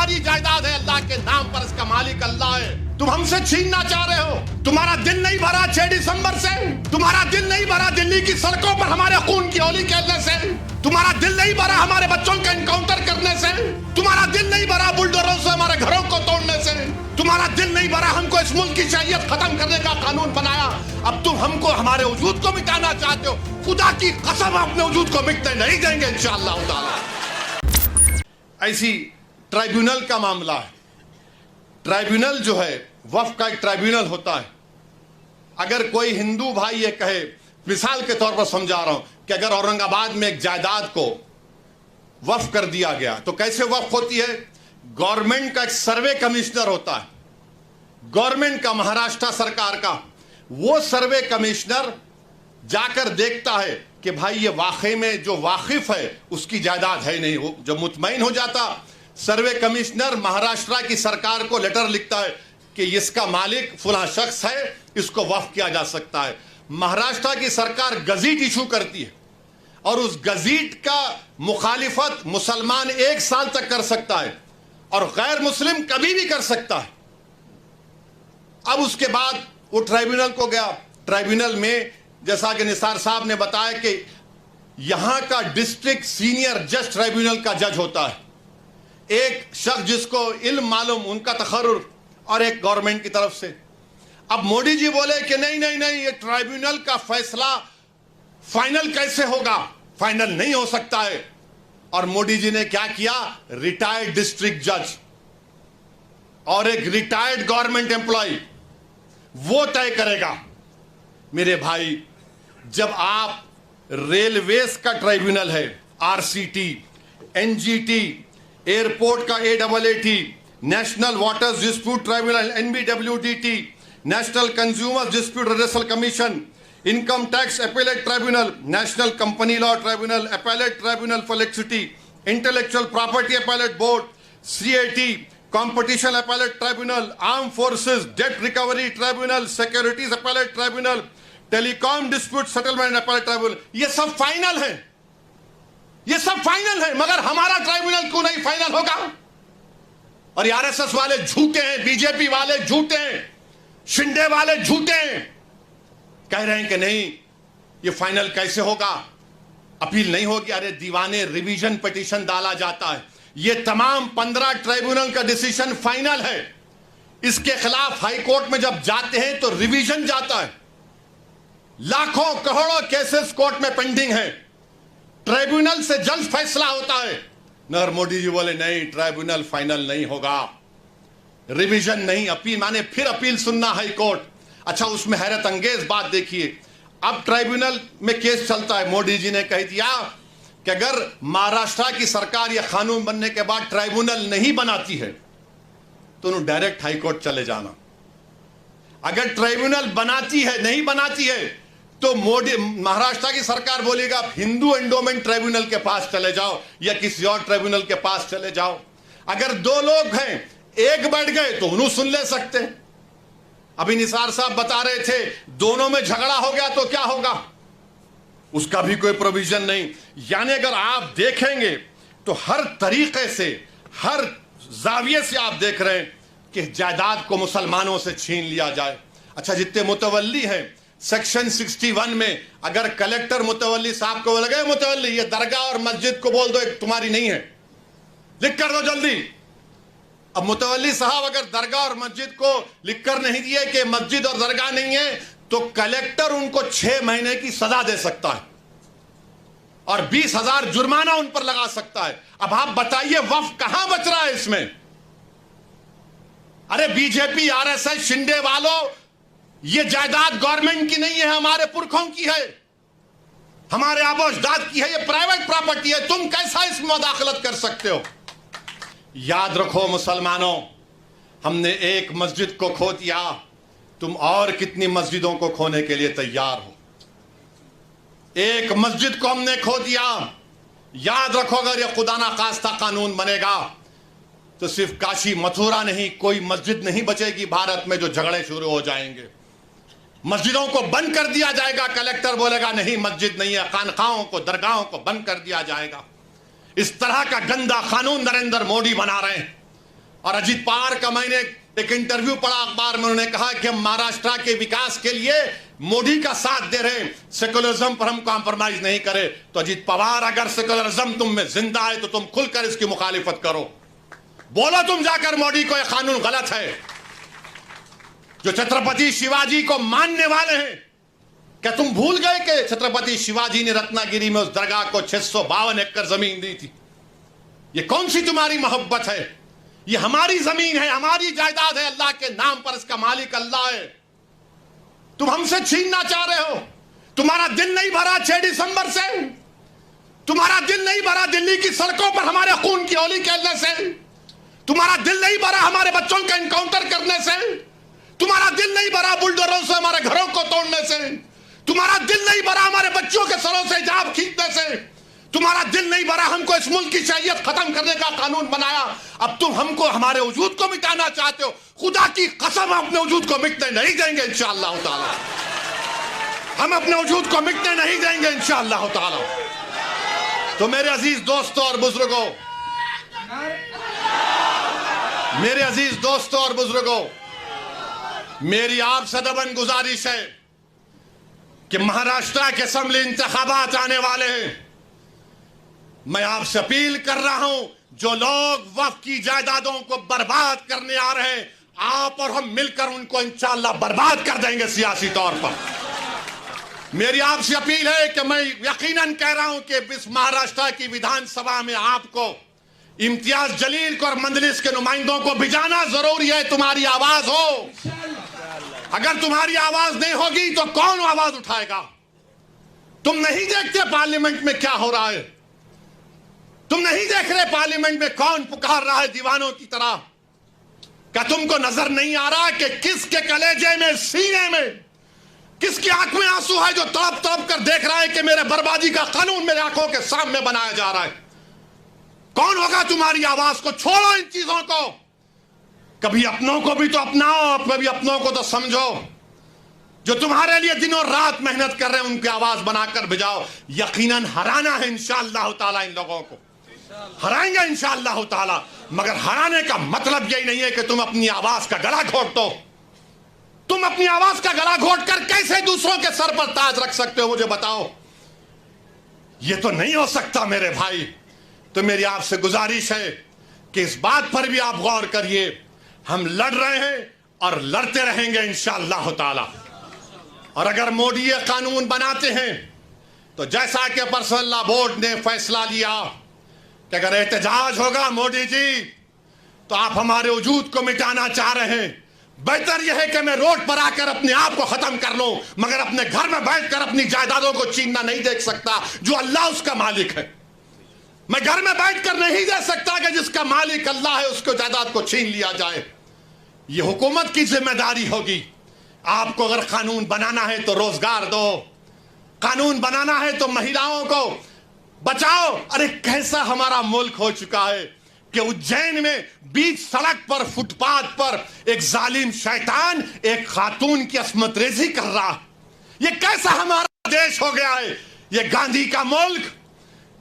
हमारी जायदाद है, अल्लाह के नाम पर इसका मालिक अल्लाह है। तुम हमसे छीनना चाह रहे हो। तुम्हारा दिल नहीं भरा 6 दिसंबर से, तुम्हारा दिल नहीं भरा दिल्ली की सड़कों पर हमारे खून की होली खेलने से, तुम्हारा दिल नहीं भरा हमारे बच्चों का एनकाउंटर करने से, तुम्हारा दिल नहीं भरा बुलडोजरों से हमारे घरों को तोड़ने से, तुम्हारा दिल नहीं भरा हमको इस मुल्क की शरीयत खत्म करने का कानून बनाया। अब तुम हमको हमारे वजूद को मिटाना चाहते हो। खुदा की कसम अपने वजूद को मिटने नहीं देंगे इंशाअल्लाह ताला। ऐसी ट्राइब्यूनल का मामला है। ट्राइब्यूनल जो है वक्फ का एक ट्राइब्यूनल होता है। अगर कोई हिंदू भाई ये कहे, मिसाल के तौर पर समझा रहा हूं कि अगर औरंगाबाद में एक जायदाद को वक्फ कर दिया गया तो कैसे वक्फ होती है? गवर्नमेंट का एक सर्वे कमिश्नर होता है, गवर्नमेंट का, महाराष्ट्र सरकार का। वो सर्वे कमिश्नर जाकर देखता है कि भाई ये वाकई में जो वाकिफ है उसकी जायदाद है नहीं। वो जब मुतमईन हो जाता, सर्वे कमिश्नर महाराष्ट्र की सरकार को लेटर लिखता है कि इसका मालिक फला शख्स है, इसको वक्फ किया जा सकता है। महाराष्ट्र की सरकार गजीट इशू करती है और उस गजीट का मुखालिफत मुसलमान 1 साल तक कर सकता है और गैर मुस्लिम कभी भी कर सकता है। अब उसके बाद वो ट्राइब्यूनल को गया। ट्राइब्यूनल में जैसा कि निसार साहब ने बताया कि यहां का डिस्ट्रिक्ट सीनियर जज ट्राइब्यूनल का जज होता है, एक शख्स जिसको इल्म मालूम, उनका तखर्रुर, और एक गवर्नमेंट की तरफ से। अब मोदी जी बोले कि नहीं नहीं नहीं, ये ट्राइब्यूनल का फैसला फाइनल कैसे होगा? फाइनल नहीं हो सकता है। और मोदी जी ने क्या किया? रिटायर्ड डिस्ट्रिक्ट जज और एक रिटायर्ड गवर्नमेंट एम्प्लॉय वो तय करेगा। मेरे भाई, जब आप रेलवेज का ट्राइब्यूनल है, आरसीटी, एनजीटी, एयरपोर्ट का AIT, national waters dispute tribunal NBWDT, national consumers dispute redressal commission, income tax appellate tribunal, national company law tribunal, appellate tribunal for electricity, intellectual property appellate board, CAT, competition appellate tribunal, arm forces debt recovery tribunal, securities appellate tribunal, telecom dispute settlement appellate tribunal. ये सब final है, ये सब final है, मगर हमारा tribunal क्यों नहीं फाइनल होगा? और ये आरएसएस वाले झूठे हैं, बीजेपी वाले झूठे हैं, शिंदे वाले झूठे हैं, कह रहे हैं कि नहीं ये फाइनल कैसे होगा, अपील नहीं होगी। अरे दीवाने, रिवीजन पिटीशन डाला जाता है। ये तमाम 15 ट्राइब्यूनल का डिसीजन फाइनल है। इसके खिलाफ हाई कोर्ट में जब जाते हैं तो रिवीजन जाता है। लाखों करोड़ों केसेस कोर्ट में पेंडिंग है, ट्राइब्यूनल से जल्द फैसला होता है। मगर मोदी जी बोले नहीं, ट्राइब्यूनल फाइनल नहीं होगा, रिवीजन नहीं, अपील, माने फिर अपील सुनना हाई कोर्ट। अच्छा, उसमें हैरत अंगेज बात देखिए, अब ट्राइब्यूनल में केस चलता है। मोदी जी ने कह दिया कि अगर महाराष्ट्र की सरकार यह कानून बनने के बाद ट्राइब्यूनल नहीं बनाती है तो उन्हें डायरेक्ट हाई कोर्ट चले जाना। अगर ट्राइब्यूनल बनाती है, नहीं बनाती है, तो मोदी, महाराष्ट्र की सरकार बोलेगा हिंदू एंडोमेंट ट्राइब्यूनल के पास चले जाओ या किसी और ट्राइब्यूनल के पास चले जाओ। अगर 2 लोग हैं, एक बैठ गए तो उन्हें सुन ले सकते हैं। अभी निसार साहब बता रहे थे, दोनों में झगड़ा हो गया तो क्या होगा? उसका भी कोई प्रोविजन नहीं। यानी अगर आप देखेंगे तो हर तरीके से, हर जाविये से आप देख रहे हैं कि जायदाद को मुसलमानों से छीन लिया जाए। अच्छा, जितने मुतवल्ली हैं, सेक्शन 61 में अगर कलेक्टर मुतवल्ली साहब को लगे, मुतवल्ली ये दरगाह और मस्जिद को बोल दो एक तुम्हारी नहीं है, लिख कर दो जल्दी। अब मुतवल्ली साहब अगर दरगाह और मस्जिद को लिख कर नहीं दिए कि मस्जिद और दरगाह नहीं है, तो कलेक्टर उनको 6 महीने की सजा दे सकता है और 20,000 जुर्माना उन पर लगा सकता है। अब आप बताइए वक्फ कहां बच रहा है इसमें? अरे बीजेपी, आरएसएस, शिंदे वालों, ये जायदाद गवर्नमेंट की नहीं है, हमारे पुरखों की है, हमारे आबो अजदाद की है, ये प्राइवेट प्रॉपर्टी है। तुम कैसा इसमें मुदाखलत कर सकते हो? याद रखो मुसलमानों, हमने एक मस्जिद को खो दिया, तुम और कितनी मस्जिदों को खोने के लिए तैयार हो? एक मस्जिद को हमने खो दिया। याद रखो, अगर यह खुदा ना खास्ता कानून बनेगा तो सिर्फ काशी मथुरा नहीं, कोई मस्जिद नहीं बचेगी भारत में जो झगड़े शुरू हो जाएंगे। मस्जिदों को बंद कर दिया जाएगा, कलेक्टर बोलेगा नहीं मस्जिद नहीं है, खानकाहों को, दरगाहों को बंद कर दिया जाएगा। इस तरह का गंदा कानून नरेंद्र मोदी बना रहे हैं। और अजीत पवार का मैंने एक इंटरव्यू पढ़ा अखबार में, उन्होंने कहा कि हम महाराष्ट्र के विकास के लिए मोदी का साथ दे रहे हैं, सेकुलरिज्म पर हम कॉम्प्रोमाइज नहीं करे। तो अजीत पवार, अगर सेकुलरिज्म तुम में जिंदा है तो तुम खुलकर इसकी मुखालिफत करो, बोलो तुम जाकर मोदी को यह कानून गलत है। जो छत्रपति शिवाजी को मानने वाले हैं, क्या तुम भूल गए कि छत्रपति शिवाजी ने रत्नागिरी में उस दरगाह को 652 एकड़ जमीन दी थी? ये कौन सी तुम्हारी मोहब्बत है? ये हमारी जमीन है, हमारी जायदाद है, अल्लाह के नाम पर इसका मालिक अल्लाह है। तुम हमसे छीनना चाह रहे हो। तुम्हारा दिल नहीं भरा 6 दिसंबर से, तुम्हारा दिल नहीं भरा दिल्ली की सड़कों पर हमारे खून की होली खेलने से, तुम्हारा दिल नहीं भरा हमारे बच्चों का एनकाउंटर करने से, तुम्हारा दिल नहीं भरा बुलडोजरों से हमारे घरों को तोड़ने से, तुम्हारा दिल नहीं भरा हमारे बच्चों के सरों से हिजाब खींचने से, तुम्हारा दिल नहीं भरा हमको इस मुल्क की शरीयत खत्म करने का कानून बनाया। अब तुम हमको, हमारे वजूद को मिटाना चाहते हो। खुदा की कसम अपने वजूद को मिटने नहीं देंगे इंशाअल्लाह ताला। हम अपने वजूद को मिटने नहीं देंगे इंशाअल्लाह ताला। तो मेरे अजीज दोस्तों और बुजुर्गों, मेरे अजीज दोस्तों और बुजुर्गों, मेरी आपसे दबन गुजारिश है कि महाराष्ट्र के असेंबली इंतखाबात आने वाले हैं। मैं आपसे अपील कर रहा हूं, जो लोग वक्फ की जायदादों को बर्बाद करने आ रहे हैं, आप और हम मिलकर उनको इंशाअल्लाह बर्बाद कर देंगे सियासी तौर पर। मेरी आपसे अपील है कि मैं यकीनन कह रहा हूं कि इस महाराष्ट्र की विधानसभा में आपको इम्तियाज जलील को और मंजलिस के नुमाइंदों को भिजाना जरूरी है। तुम्हारी आवाज हो, अगर तुम्हारी आवाज नहीं होगी तो कौन आवाज उठाएगा? तुम नहीं देखते पार्लियामेंट में क्या हो रहा है? तुम नहीं देख रहे पार्लियामेंट में कौन पुकार रहा है दीवानों की तरह? क्या तुमको नजर नहीं आ रहा कि किसके कलेजे में, सीने में, किसकी आंख में आंसू है जो तड़प तड़प कर देख रहा है कि मेरे बर्बादी का कानून मेरे आंखों के सामने बनाया जा रहा है? कौन होगा तुम्हारी आवाज को? छोड़ो इन चीजों को। कभी अपनों को भी तो अपनाओ, कभी अपनों को तो समझो। जो तुम्हारे लिए दिनों रात मेहनत कर रहे हैं उनकी आवाज बनाकर भिजाओ। यकीनन हराना है इंशाअल्लाह ताला, इन लोगों को हराएंगे इंशाअल्लाह ताला। मगर हराने का मतलब यही नहीं है कि तुम अपनी आवाज का गला घोट दो। तुम अपनी आवाज का गला घोट कर कैसे दूसरों के सर पर ताज रख सकते हो, मुझे बताओ? यह तो नहीं हो सकता मेरे भाई। तो मेरी आपसे गुजारिश है कि इस बात पर भी आप गौर करिए। हम लड़ रहे हैं और लड़ते रहेंगे इंशाअल्लाह ताला। और अगर मोदी ये कानून बनाते हैं तो जैसा कि पर्सनल लॉ बोर्ड ने फैसला लिया कि अगर एहतजाज होगा मोदी जी तो आप हमारे वजूद को मिटाना चाह रहे हैं, बेहतर यह है कि मैं रोड पर आकर अपने आप को खत्म कर लूं, मगर अपने घर में बैठकर अपनी जायदादों को छीनना नहीं देख सकता जो अल्लाह उसका मालिक है। मैं घर में बैठकर नहीं दे सकता कि जिसका मालिक अल्लाह है उसको जायदाद को छीन लिया जाए। यह हुकूमत की जिम्मेदारी होगी। आपको अगर कानून बनाना है तो रोजगार दो, कानून बनाना है तो महिलाओं को बचाओ। अरे कैसा हमारा मुल्क हो चुका है कि उज्जैन में बीच सड़क पर, फुटपाथ पर एक जालिम शैतान एक खातून की अस्मत रेजी कर रहा। ये कैसा हमारा देश हो गया है? ये गांधी का मुल्क,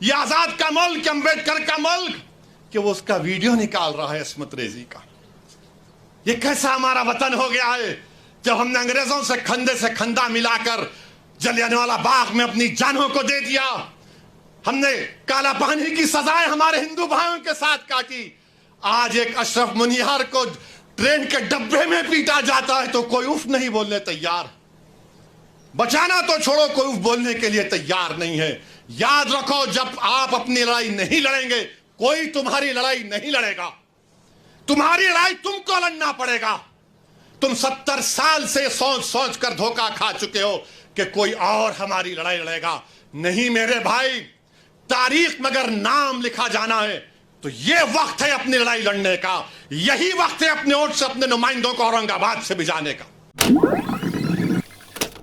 ये आजाद का मुल्क, अंबेडकर का मुल्क, कि वो उसका वीडियो निकाल रहा है अस्मत रेजी का। ये कैसा हमारा वतन हो गया है जब हमने अंग्रेजों से कंधे से कंधा मिलाकर जलियांवाला बाग में अपनी जानों को दे दिया। हमने काला पानी की सजाएं हमारे हिंदू भाइयों के साथ काटी। आज एक अशरफ मुनियार को ट्रेन के डब्बे में पीटा जाता है तो कोई उफ नहीं बोलने तैयार। बचाना तो छोड़ो, कोई उफ बोलने के लिए तैयार नहीं है। याद रखो, जब आप अपनी लड़ाई नहीं लड़ेंगे कोई तुम्हारी लड़ाई नहीं लड़ेगा। तुम्हारी लड़ाई तुमको लड़ना पड़ेगा। तुम 70 साल से सोच सोच कर धोखा खा चुके हो कि कोई और हमारी लड़ाई लड़ेगा। नहीं मेरे भाई, तारीख में अगर नाम लिखा जाना है तो यह वक्त है अपनी लड़ाई लड़ने का। यही वक्त है अपने वोट से अपने नुमाइंदों को औरंगाबाद से भिजाने का।